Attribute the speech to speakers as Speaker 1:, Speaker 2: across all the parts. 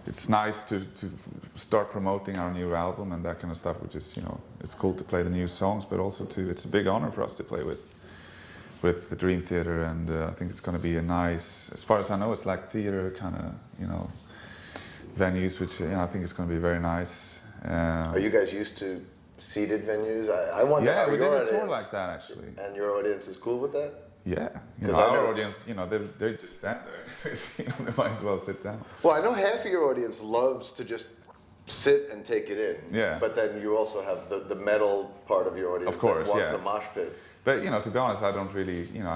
Speaker 1: it's nice to start promoting our new album and that kind of stuff, which is, you know, it's cool to play the new songs, but also it's a big honor for us to play with the Dream Theater, and I think it's going to be a nice, as far as I know, it's like theater kind of, you know, venues, which, you know, I think it's going to be very nice.
Speaker 2: Are you guys used to seated venues? I wonder.
Speaker 1: Yeah,
Speaker 2: how
Speaker 1: we did
Speaker 2: your
Speaker 1: a tour
Speaker 2: audience-
Speaker 1: like that actually.
Speaker 2: And your audience is cool with that?
Speaker 1: Yeah, you know,
Speaker 2: 'Cause I
Speaker 1: our
Speaker 2: know-
Speaker 1: audience, you know, they just stand there. You know, they might as well sit down.
Speaker 2: Well, I know half of your audience loves to just sit and take it in.
Speaker 1: Yeah.
Speaker 2: But then you also have the metal part of your audience
Speaker 1: Of course,
Speaker 2: that wants
Speaker 1: yeah.
Speaker 2: a mosh pit.
Speaker 1: But, you know, to be honest, I don't really, you know,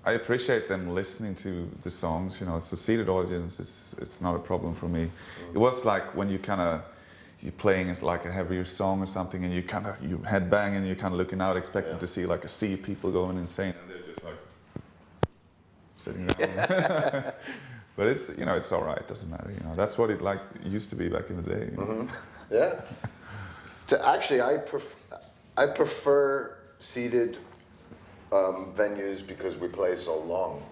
Speaker 1: I appreciate them listening to the songs. You know, it's a seated audience. It's not a problem for me. It was like when you're playing like a heavier song or something, and you headbang and you're kind of looking out, expecting to see like a sea of people going insane, and they're just like sitting down. But it's, you know, it's all right. It doesn't matter. You know, that's what it used to be back in the day. You know?
Speaker 2: Yeah. So actually, I prefer seated venues because we play so long,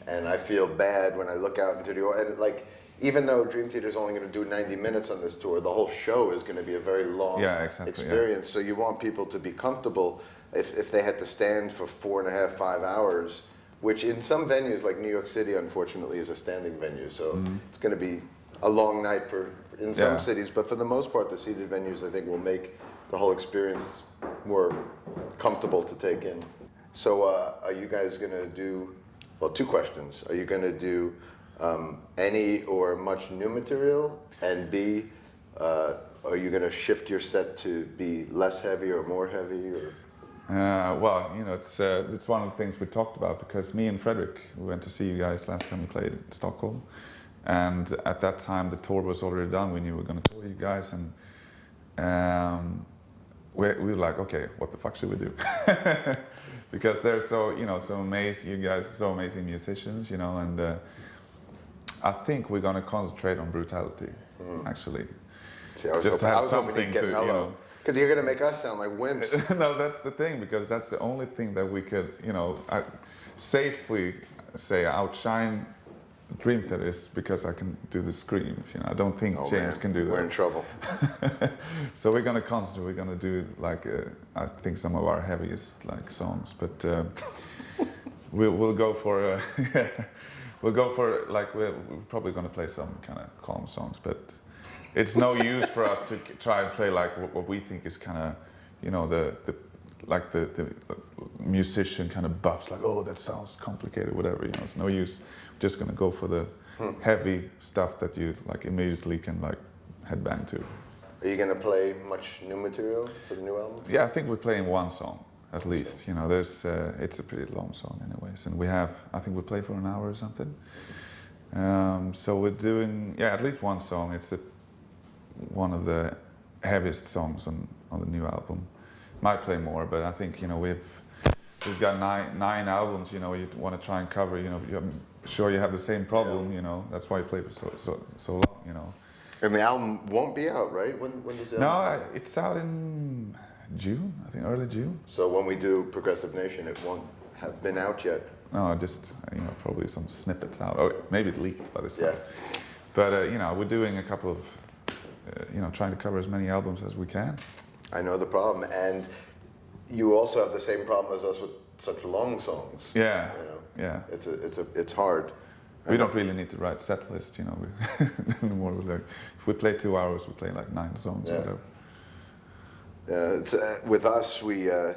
Speaker 2: and I feel bad when I look out into the and like. Even though Dream Theater is only going to do 90 minutes on this tour, the whole show is going to be a very long experience. Yeah. So you want people to be comfortable. If they had to stand for 4.5, 5 hours, which in some venues like New York City, unfortunately, is a standing venue. So it's going to be a long night in some cities. But for the most part, the seated venues, I think, will make the whole experience more comfortable to take in. So are you guys going to do, well, two questions. Are you going to do any or much new material, and B, are you going to shift your set to be less heavy or more heavy? Or?
Speaker 1: Well, you know, it's one of the things we talked about, because me and Fredrik, we went to see you guys last time we played in Stockholm, and at that time the tour was already done. We knew we were going to tour you guys, and we were like, okay, what the fuck should we do? Because they're so, you know, so amazing. You guys are so amazing musicians, you know, and I think we're going to concentrate on brutality, actually.
Speaker 2: See, I was
Speaker 1: just
Speaker 2: hoping,
Speaker 1: to have something to, you know.
Speaker 2: Because you're going to make us sound like wimps.
Speaker 1: No, that's the thing, because that's the only thing that we could, you know, safely say outshine Dream Theater, is because I can do the screams. You know, I don't think James can do that.
Speaker 2: We're in trouble.
Speaker 1: So we're going to concentrate. We're going to do like I think some of our heaviest like songs, but we'll go for. We'll go for, like, we're probably going to play some kind of calm songs, but it's no use for us to try and play like what we think is kind of, you know, the musician kind of buffs, like, oh, that sounds complicated, whatever, you know, it's no use. We're just going to go for the heavy stuff that you like immediately can like headbang to.
Speaker 2: Are you going to play much new material for the new album?
Speaker 1: Yeah, I think we're playing one song. At least, you know, there's it's a pretty long song anyways, and I think we play for an hour or something. So we're doing, at least one song. It's one of the heaviest songs on the new album. Might play more, but I think, you know, we've got nine albums. You know, you want to try and cover. You know, I'm sure you have the same problem. You know, that's why you play for so long. You know.
Speaker 2: And the album won't be out, right? When does it?
Speaker 1: No, it's out in June, I think, early June.
Speaker 2: So when we do Progressive Nation, it won't have been out yet.
Speaker 1: No, just, you know, probably some snippets out. Or maybe it leaked by this time.
Speaker 2: Yeah.
Speaker 1: But you know, we're doing a couple of, you know, trying to cover as many albums as we can.
Speaker 2: I know the problem, and you also have the same problem as us with such long songs.
Speaker 1: Yeah.
Speaker 2: You know?
Speaker 1: Yeah.
Speaker 2: It's hard.
Speaker 1: We don't really need to write set list, you know. Anymore, like, if we play 2 hours, we play like 9 songs or whatever.
Speaker 2: Yeah, it's, with us, I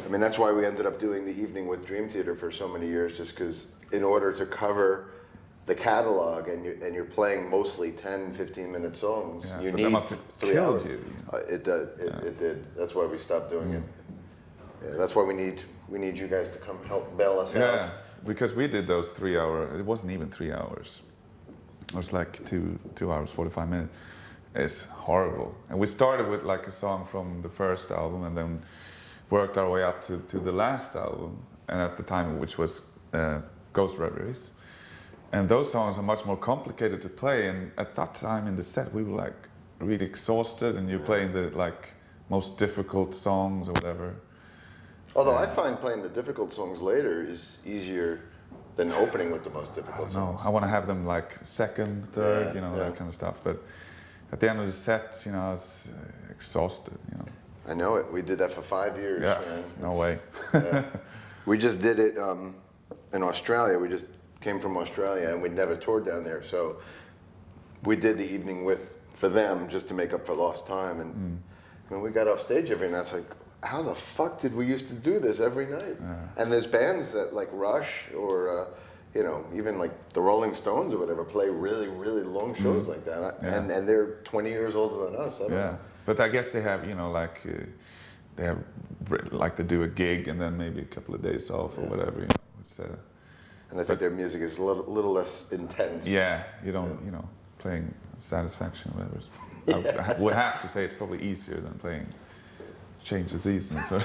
Speaker 2: mean, that's why we ended up doing the evening with Dream Theater for so many years, just because in order to cover the catalog, and you're playing mostly 10, 15-minute songs, you need 3 hours.
Speaker 1: You know?
Speaker 2: It did. That's why we stopped doing it. Yeah, that's why we need you guys to come help bail us out.
Speaker 1: Yeah, because we did those 3 hour. It wasn't even 3 hours. It was like 2 hours 45 minutes. It's horrible. And we started with like a song from the first album, and then worked our way up to the last album, and at the time, which was Ghost Reveries. And those songs are much more complicated to play, and at that time in the set we were like really exhausted, and you're playing the like most difficult songs or whatever.
Speaker 2: Although I find playing the difficult songs later is easier than opening with the most
Speaker 1: I
Speaker 2: difficult
Speaker 1: don't know.
Speaker 2: songs?
Speaker 1: I want to have them like second, third,
Speaker 2: Yeah,
Speaker 1: you know,
Speaker 2: yeah.
Speaker 1: that kind of stuff. But at the end of the set, you know, I was exhausted, you know.
Speaker 2: I know it. We did that for 5 years,
Speaker 1: Yeah,
Speaker 2: man.
Speaker 1: no way.
Speaker 2: Yeah. We just did it in Australia. We just came from Australia, and we'd never toured down there. So we did the evening for them just to make up for lost time. And when we got off stage every night, it's like, how the fuck did we used to do this every night? And there's bands that like Rush or you know, even like the Rolling Stones or whatever play really, really long shows like that. And they're 20 years older than us. I don't know.
Speaker 1: But I guess they have, you know, like they have like to do a gig and then maybe a couple of days off or whatever. You know, it's,
Speaker 2: and I think their music is a little less intense.
Speaker 1: yeah, you don't, you know, playing Satisfaction or whatever. I would have to say it's probably easier than playing Change the Seasons. Or